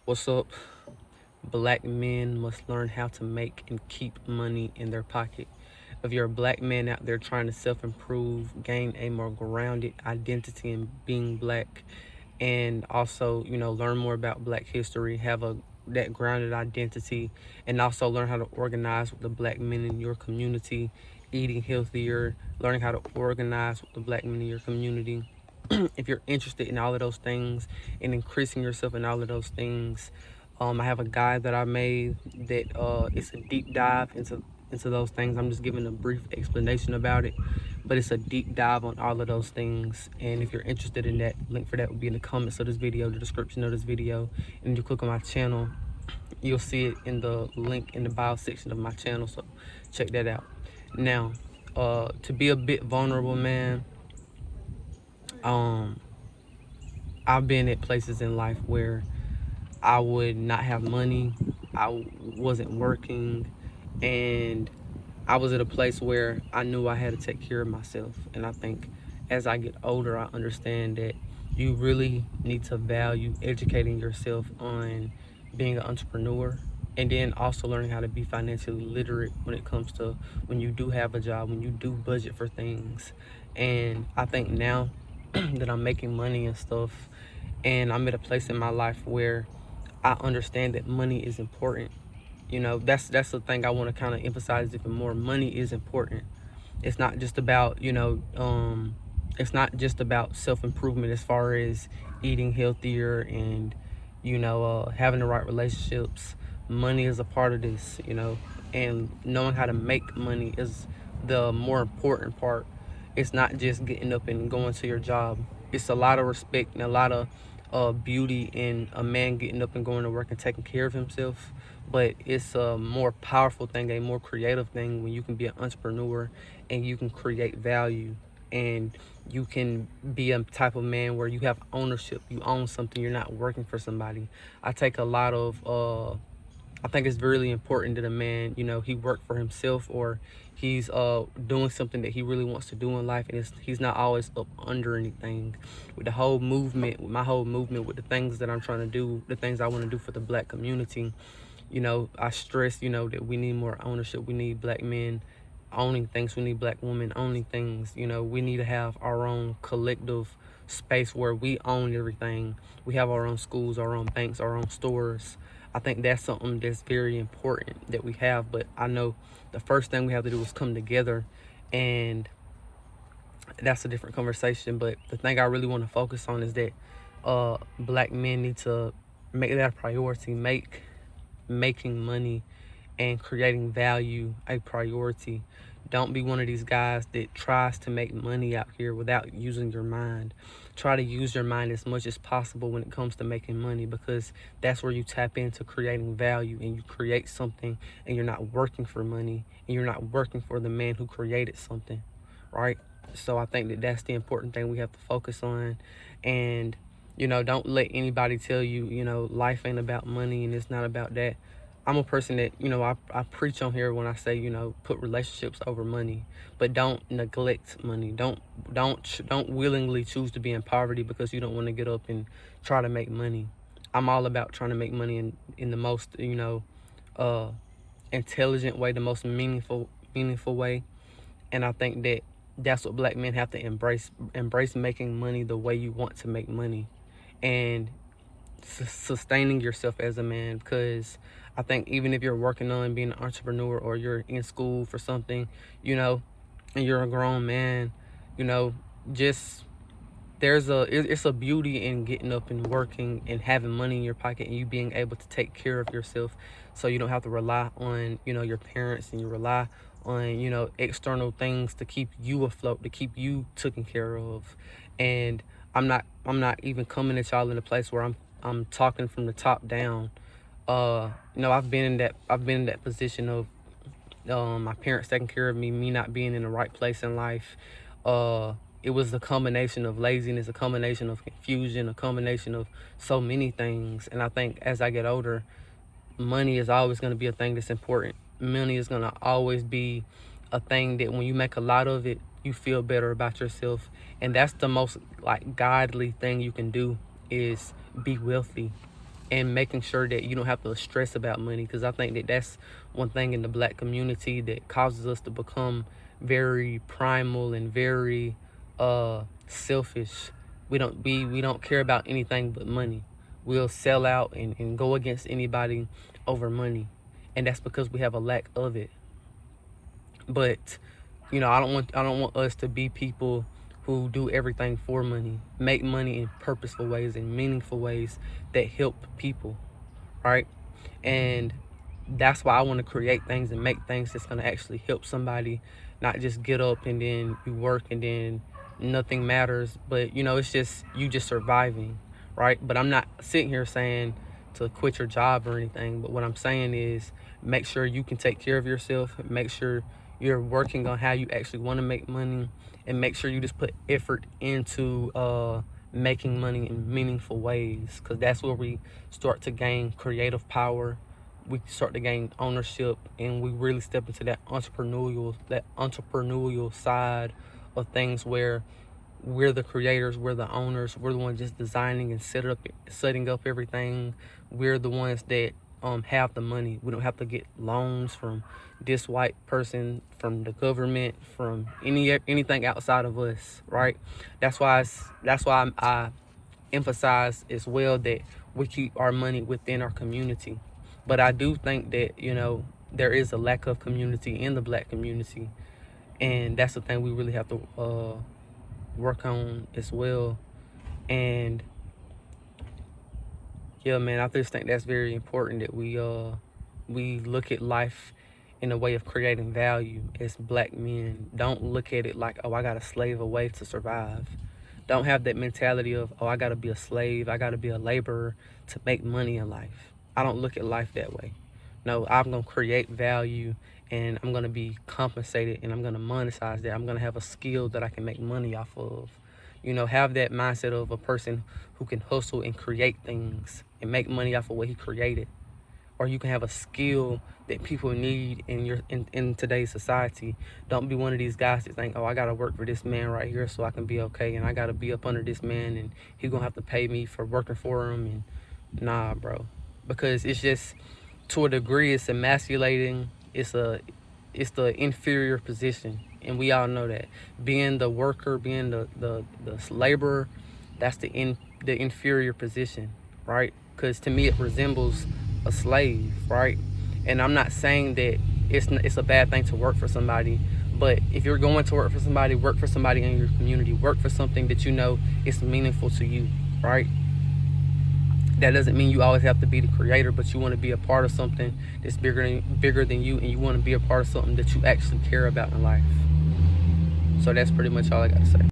What's up? Black men must learn how to make and keep money in their pocket. If you're a black man out there trying to self improve, gain a more grounded identity in being black, and also, learn more about black history, have a that grounded identity, and also learn how to organize with the black men in your community, eating healthier, learning how to organize with the black men in your community. If you're interested in all of those things and increasing yourself in all of those things, I have a guide that I made that it's a deep dive into those things. I'm just giving a brief explanation about it, but it's a deep dive on all of those things. And if you're interested in that, link for that will be in the comments of this video, the description of this video, and you click on my channel, you'll see it in the link in the bio section of my channel. So check that out. Now, to be a bit vulnerable, man. Um, I've been at places in life where I would not have money, I wasn't working, and I was at a place where I knew I had to take care of myself. And I think as I get older, I understand that you really need to value educating yourself on being an entrepreneur, and then also learning how to be financially literate when it comes to when you do have a job, when you do budget for things. And I think now that I'm making money and stuff, and I'm at a place in my life where I understand that money is important. That's the thing I want to kind of emphasize even more. Money is important. It's not just about it's not just about self improvement as far as eating healthier and having the right relationships. Money is a part of this, and knowing how to make money is the more important part. It's not just getting up and going to your job. It's a lot of respect and a lot of beauty in a man getting up and going to work and taking care of himself. But it's a more powerful thing, a more creative thing when you can be an entrepreneur and you can create value, and you can be a type of man where you have ownership. You own something. You're not working for somebody. I take a lot of I think it's really important that a man, he worked for himself, or he's doing something that he really wants to do in life, and he's not always up under anything. With the whole movement, with my whole movement, with the things that I'm trying to do, the things I want to do for the black community, I stress, that we need more ownership. We need black men owning things. We need black women owning things. We need to have our own collective space where we own everything. We have our own schools, our own banks, our own stores. I think that's something that's very important that we have. But I know the first thing we have to do is come together, and that's a different conversation. But the thing I really want to focus on is that black men need to make that a priority, making money and creating value a priority. Don't be one of these guys that tries to make money out here without using your mind. Try to use your mind as much as possible when it comes to making money, because that's where you tap into creating value, and you create something, and you're not working for money, and you're not working for the man who created something, right? So I think that that's the important thing we have to focus on. And don't let anybody tell you, life ain't about money and it's not about that. I'm a person that, I preach on here when I say, put relationships over money, but don't neglect money. Don't willingly choose to be in poverty because you don't want to get up and try to make money. I'm all about trying to make money in the most, uh, intelligent way, the most meaningful way. And I think that that's what black men have to embrace making money the way you want to make money, and sustaining yourself as a man. Because I think even if you're working on being an entrepreneur, or you're in school for something, and you're a grown man, you know just it's a beauty in getting up and working and having money in your pocket, and you being able to take care of yourself, so you don't have to rely on your parents, and you rely on external things to keep you afloat, to keep you taken care of. And I'm not even coming at y'all in a place where I'm talking from the top down. I've been in that position of my parents taking care of me not being in the right place in life. It was a combination of laziness, a combination of confusion, a combination of so many things. And I think as I get older, money is always going to be a thing that's important. Money is going to always be a thing that when you make a lot of it, you feel better about yourself. And that's the most like godly thing you can do, is be wealthy. and making sure that you don't have to stress about money, because I think that that's one thing in the black community that causes us to become very primal and very selfish. We don't care about anything but money. We'll sell out and go against anybody over money, and that's because we have a lack of it. But I don't want us to be people who do everything for money, make money in purposeful ways and meaningful ways that help people, right? And that's why I want to create things and make things that's going to actually help somebody, not just get up and then you work and then nothing matters. But it's just you just surviving, right? But I'm not sitting here saying to quit your job or anything. But what I'm saying is make sure you can take care of yourself. Make sure you're working on how you actually want to make money, and make sure you just put effort into making money in meaningful ways, because that's where we start to gain creative power. We start to gain ownership, and we really step into that entrepreneurial side of things, where we're the creators, we're the owners, we're the ones just designing and setting up everything. We're the ones that have the money. We don't have to get loans from this white person, from the government, from anything outside of us, right? That's why I emphasize as well that we keep our money within our community. But I do think that there is a lack of community in the black community, and that's the thing we really have to work on as well. And yeah, man, I just think that's very important, that we look at life in a way of creating value as black men. Don't look at it like, oh, I gotta slave away to survive. Don't have that mentality of, oh, I gotta be a slave, I gotta be a laborer to make money in life. I don't look at life that way. No, I'm gonna create value, and I'm gonna be compensated, and I'm gonna monetize that. I'm gonna have a skill that I can make money off of. Have that mindset of a person who can hustle and create things and make money off of what he created. Or you can have a skill that people need in today's society. Don't be one of these guys that think, oh, I gotta work for this man right here so I can be okay, and I gotta be up under this man and he's gonna have to pay me for working for him. And nah, bro. Because it's just, to a degree, it's emasculating. It's the inferior position, and we all know that. Being the worker, being the laborer, that's the inferior position, right? Because to me it resembles a slave, right? And I'm not saying that it's a bad thing to work for somebody, but if you're going to work for somebody in your community. Work for something that is meaningful to you, right? That doesn't mean you always have to be the creator, but you want to be a part of something that's bigger than you, and you want to be a part of something that you actually care about in life. So that's pretty much all I got to say.